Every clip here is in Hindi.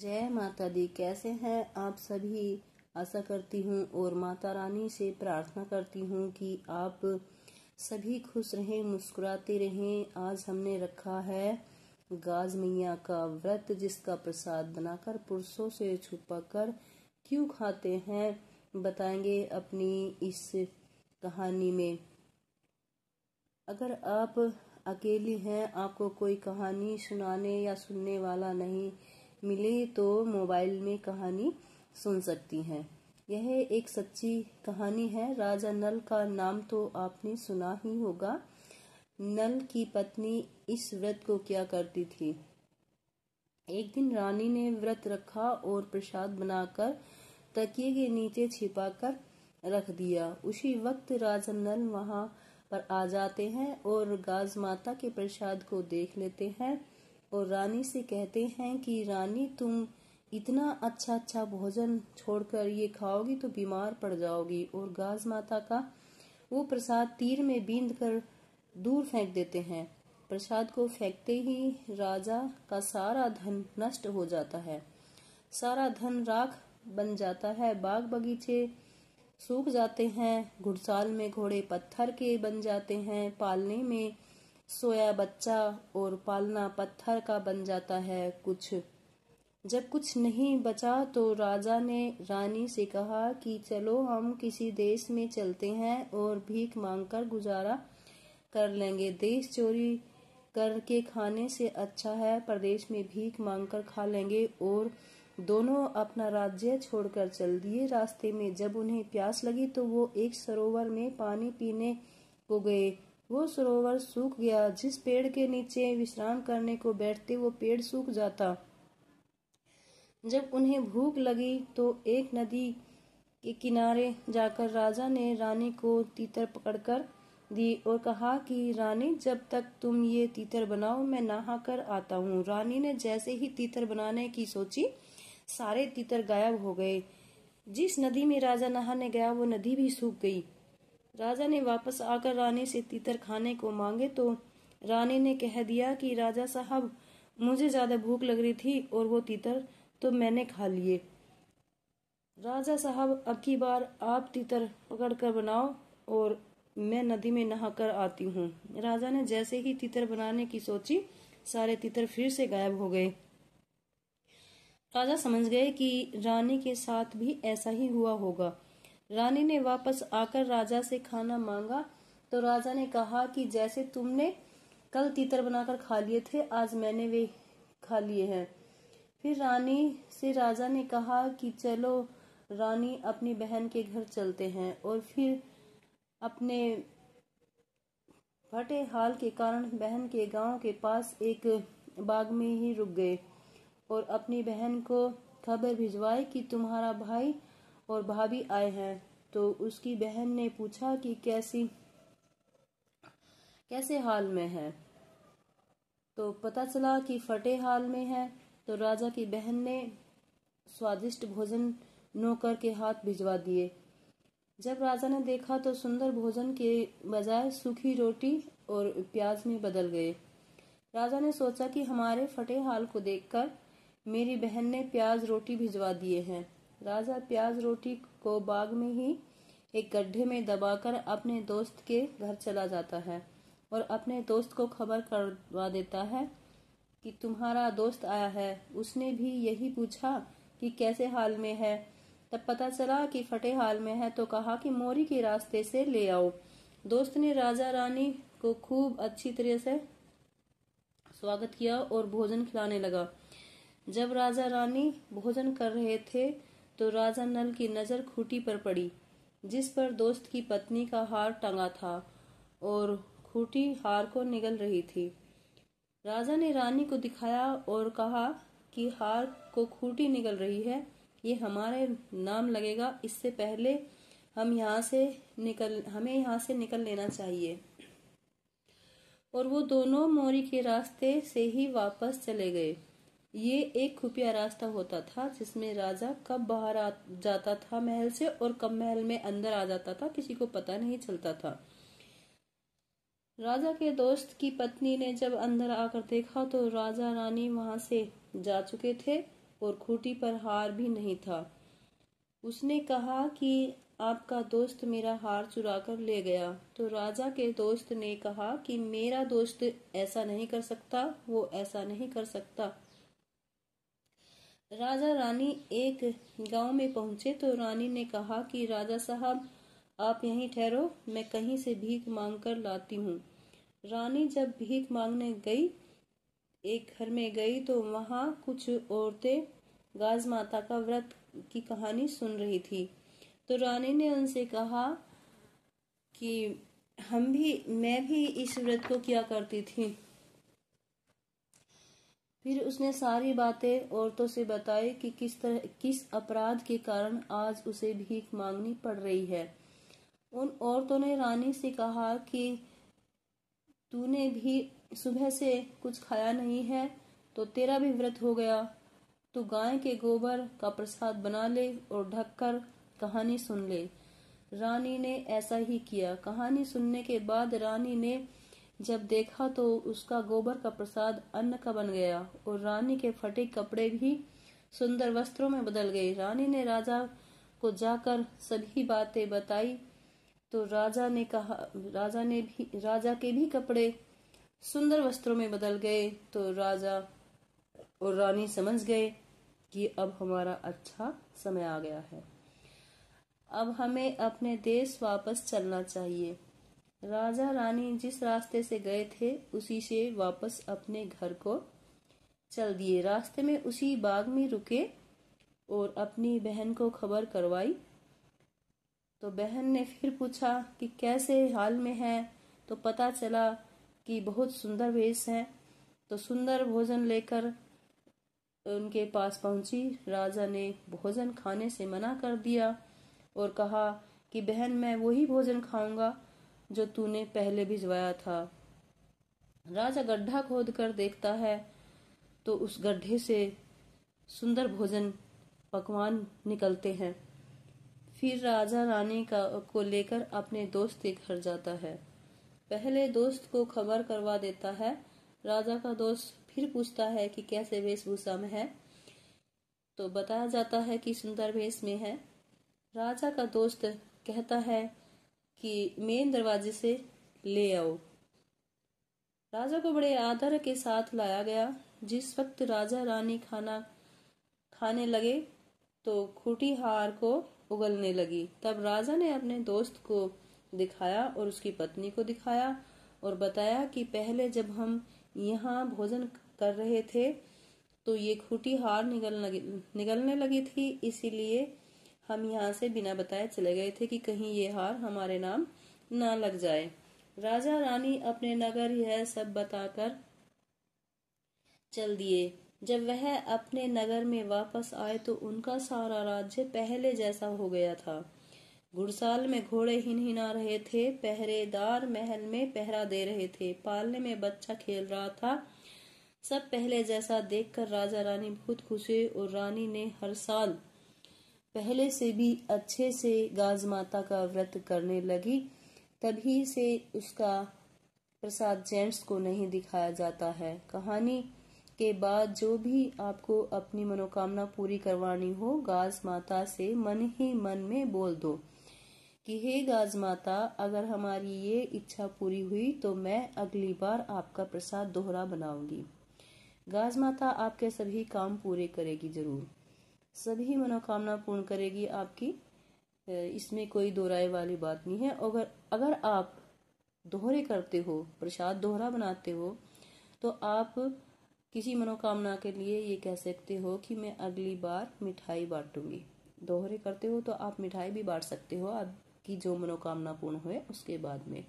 जय माता दी। कैसे हैं आप सभी। आशा करती हूँ और माता रानी से प्रार्थना करती हूँ कि आप सभी खुश रहें, मुस्कुराते रहें। आज हमने रखा है गाज मैया का व्रत, जिसका प्रसाद बनाकर पुरुषों से छुपाकर क्यों खाते हैं, बताएंगे अपनी इस कहानी में। अगर आप अकेली हैं, आपको कोई कहानी सुनाने या सुनने वाला नहीं मिले तो मोबाइल में कहानी सुन सकती हैं। यह एक सच्ची कहानी है। राजा नल का नाम तो आपने सुना ही होगा। नल की पत्नी इस व्रत को क्या करती थी। एक दिन रानी ने व्रत रखा और प्रसाद बनाकर तकिए के नीचे छिपाकर रख दिया। उसी वक्त राजा नल वहां पर आ जाते हैं और गाज माता के प्रसाद को देख लेते हैं और रानी से कहते हैं कि रानी, तुम इतना अच्छा अच्छा भोजन छोड़कर ये खाओगी तो बीमार पड़ जाओगी। और गाज माता का वो प्रसाद तीर में बींध कर दूर फेंक देते हैं। प्रसाद को फेंकते ही राजा का सारा धन नष्ट हो जाता है। सारा धन राख बन जाता है। बाग बगीचे सूख जाते हैं। घुड़साल में घोड़े पत्थर के बन जाते हैं। पालने में सोया बच्चा और पालना पत्थर का बन जाता है। जब कुछ नहीं बचा तो राजा ने रानी से कहा कि चलो हम किसी देश में चलते हैं और भीख मांगकर गुजारा कर लेंगे। देश चोरी करके खाने से अच्छा है प्रदेश में भीख मांगकर खा लेंगे। और दोनों अपना राज्य छोड़कर चल दिए। रास्ते में जब उन्हें प्यास लगी तो वो एक सरोवर में पानी पीने को गए। वो सरोवर सूख गया। जिस पेड़ के नीचे विश्राम करने को बैठते वो पेड़ सूख जाता। जब उन्हें भूख लगी तो एक नदी के किनारे जाकर राजा ने रानी को तीतर पकड़कर दी और कहा कि रानी, जब तक तुम ये तीतर बनाओ मैं नहा कर आता हूँ। रानी ने जैसे ही तीतर बनाने की सोची, सारे तीतर गायब हो गए। जिस नदी में राजा नहाने गया वो नदी भी सूख गई। राजा ने वापस आकर रानी से तीतर खाने को मांगे तो रानी ने कह दिया कि राजा साहब, मुझे ज्यादा भूख लग रही थी और वो तीतर तो मैंने खा लिए। राजा साहब, अब की बार आप तीतर पकड़ कर बनाओ और मैं नदी में नहाकर आती हूँ। राजा ने जैसे ही तीतर बनाने की सोची, सारे तीतर फिर से गायब हो गए। राजा समझ गए कि रानी के साथ भी ऐसा ही हुआ होगा। रानी ने वापस आकर राजा से खाना मांगा तो राजा ने कहा कि जैसे तुमने कल तीतर बनाकर खा लिए थे, आज मैंने वे खा लिए हैं। फिर रानी से राजा ने कहा कि चलो रानी, अपनी बहन के घर चलते हैं। और फिर अपने फटे हाल के कारण बहन के गांव के पास एक बाग में ही रुक गए और अपनी बहन को खबर भिजवाई कि तुम्हारा भाई और भाभी आए हैं। तो उसकी बहन ने पूछा कि कैसे हाल में है। तो पता चला कि फटे हाल में है। तो राजा की बहन ने स्वादिष्ट भोजन नौकर के हाथ भिजवा दिए। जब राजा ने देखा तो सुंदर भोजन के बजाय सूखी रोटी और प्याज में बदल गए। राजा ने सोचा कि हमारे फटे हाल को देखकर मेरी बहन ने प्याज रोटी भिजवा दिए हैं। राजा प्याज रोटी को बाग में ही एक गड्ढे में दबाकर अपने दोस्त के घर चला जाता है और अपने दोस्त को खबर करवा देता है कि तुम्हारा दोस्त आया है। उसने भी यही पूछा कि कैसे हाल में है। तब पता चला कि फटे हाल में है तो कहा कि मोरी के रास्ते से ले आओ। दोस्त ने राजा रानी को खूब अच्छी तरह से स्वागत किया और भोजन खिलाने लगा। जब राजा रानी भोजन कर रहे थे तो राजा नल की नजर खूंटी पर पड़ी, जिस पर दोस्त की पत्नी का हार टंगा था और खूंटी हार को निगल रही थी। राजा ने रानी को दिखाया और कहा कि हार को खूंटी निगल रही है, ये हमारे नाम लगेगा। इससे पहले हमें यहाँ से निकल लेना चाहिए। और वो दोनों मोरी के रास्ते से ही वापस चले गए। ये एक खुफिया रास्ता होता था जिसमें राजा कब बाहर आ जाता था महल से और कब महल में अंदर आ जाता था, किसी को पता नहीं चलता था। राजा के दोस्त की पत्नी ने जब अंदर आकर देखा तो राजा रानी वहां से जा चुके थे और खूंटी पर हार भी नहीं था। उसने कहा कि आपका दोस्त मेरा हार चुरा कर ले गया। तो राजा के दोस्त ने कहा कि मेरा दोस्त ऐसा नहीं कर सकता, वो ऐसा नहीं कर सकता। राजा रानी एक गांव में पहुंचे तो रानी ने कहा कि राजा साहब आप यहीं ठहरो, मैं कहीं से भीख मांग कर लाती हूँ। रानी जब भीख मांगने गई, एक घर में गई तो वहां कुछ औरतें गाज माता का व्रत की कहानी सुन रही थी। तो रानी ने उनसे कहा कि मैं भी इस व्रत को किया करती थी। फिर उसने सारी बातें औरतों से बताई कि किस अपराध के कारण आज उसे भीख मांगनी पड़ रही है। उन औरतों ने रानी से कहा कि तूने भी सुबह से कुछ खाया नहीं है तो तेरा भी व्रत हो गया। तू गाय के गोबर का प्रसाद बना ले और ढककर कहानी सुन ले। रानी ने ऐसा ही किया। कहानी सुनने के बाद रानी ने जब देखा तो उसका गोबर का प्रसाद अन्न का बन गया और रानी के फटे कपड़े भी सुंदर वस्त्रों में बदल गए। रानी ने राजा को जाकर सभी बातें बताई तो राजा के भी कपड़े सुंदर वस्त्रों में बदल गए। तो राजा और रानी समझ गए कि अब हमारा अच्छा समय आ गया है, अब हमें अपने देश वापस चलना चाहिए। राजा रानी जिस रास्ते से गए थे उसी से वापस अपने घर को चल दिए। रास्ते में उसी बाग में रुके और अपनी बहन को खबर करवाई। तो बहन ने फिर पूछा कि कैसे हाल में है। तो पता चला कि बहुत सुंदर वेश है। तो सुंदर भोजन लेकर उनके पास पहुंची। राजा ने भोजन खाने से मना कर दिया और कहा कि बहन मैं वही भोजन खाऊंगा जो तूने पहले भिजवाया था। राजा गड्ढा खोद कर देखता है तो उस गड्ढे से सुंदर भोजन पकवान निकलते हैं। फिर राजा रानी को लेकर अपने दोस्त के घर जाता है। पहले दोस्त को खबर करवा देता है। राजा का दोस्त फिर पूछता है कि कैसे वेशभूषा में है। तो बताया जाता है कि सुंदर वेश में है। राजा का दोस्त कहता है कि मेन दरवाजे से ले आओ। राजा को बड़े आदर के साथ लाया गया। जिस वक्त राजा रानी खाना खाने लगे तो खूंटी हार को उगलने लगी। तब राजा ने अपने दोस्त को दिखाया और उसकी पत्नी को दिखाया और बताया कि पहले जब हम यहाँ भोजन कर रहे थे तो ये खूंटी हार निगलने लगी थी, इसीलिए हम यहाँ से बिना बताए चले गए थे कि कहीं ये हार हमारे नाम ना लग जाए। राजा रानी अपने नगर यह सब बताकर चल दिए। जब वह अपने नगर में वापस आए तो उनका सारा राज्य पहले जैसा हो गया था। घुड़साल में घोड़े हिनहिना रहे थे, पहरेदार महल में पहरा दे रहे थे, पालने में बच्चा खेल रहा था। सब पहले जैसा देखकर राजा रानी बहुत खुश हुए और रानी ने हर साल पहले से भी अच्छे से गाज माता का व्रत करने लगी। तभी से उसका प्रसाद जेंट्स को नहीं दिखाया जाता है। कहानी के बाद जो भी आपको अपनी मनोकामना पूरी करवानी हो, गाज माता से मन ही मन में बोल दो कि हे गाज माता, अगर हमारी ये इच्छा पूरी हुई तो मैं अगली बार आपका प्रसाद दोहरा बनाऊंगी। गाज माता आपके सभी काम पूरे करेगी, जरूर सभी मनोकामना पूर्ण करेगी आपकी। इसमें कोई दो राय वाली बात नहीं है। अगर आप दोहरे करते हो, प्रसाद दोहरा बनाते हो, तो आप किसी मनोकामना के लिए ये कह सकते हो कि मैं अगली बार मिठाई बांटूंगी। दोहरे करते हो तो आप मिठाई भी बांट सकते हो आपकी जो मनोकामना पूर्ण हुए उसके बाद में।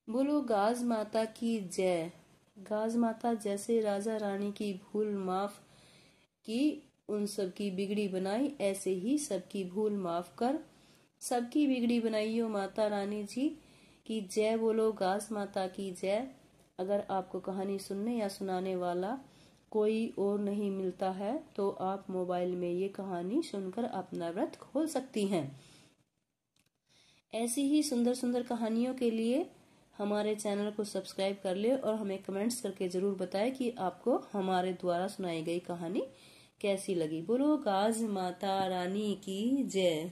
बोलो गाज माता की जय। गाज माता जैसे राजा रानी की भूल माफ की, उन सब की बिगड़ी बनाई, ऐसे ही सबकी भूल माफ कर सबकी बिगड़ी बनाइयो माता रानी जी की जय। बोलो गाज माता की जय। अगर आपको कहानी सुनने या सुनाने वाला कोई और नहीं मिलता है तो आप मोबाइल में ये कहानी सुनकर अपना व्रत खोल सकती हैं। ऐसी ही सुंदर सुंदर कहानियों के लिए हमारे चैनल को सब्सक्राइब कर ले और हमें कमेंट्स करके जरूर बताएं कि आपको हमारे द्वारा सुनाई गई कहानी कैसी लगी। बोलो गाज माता रानी की जय।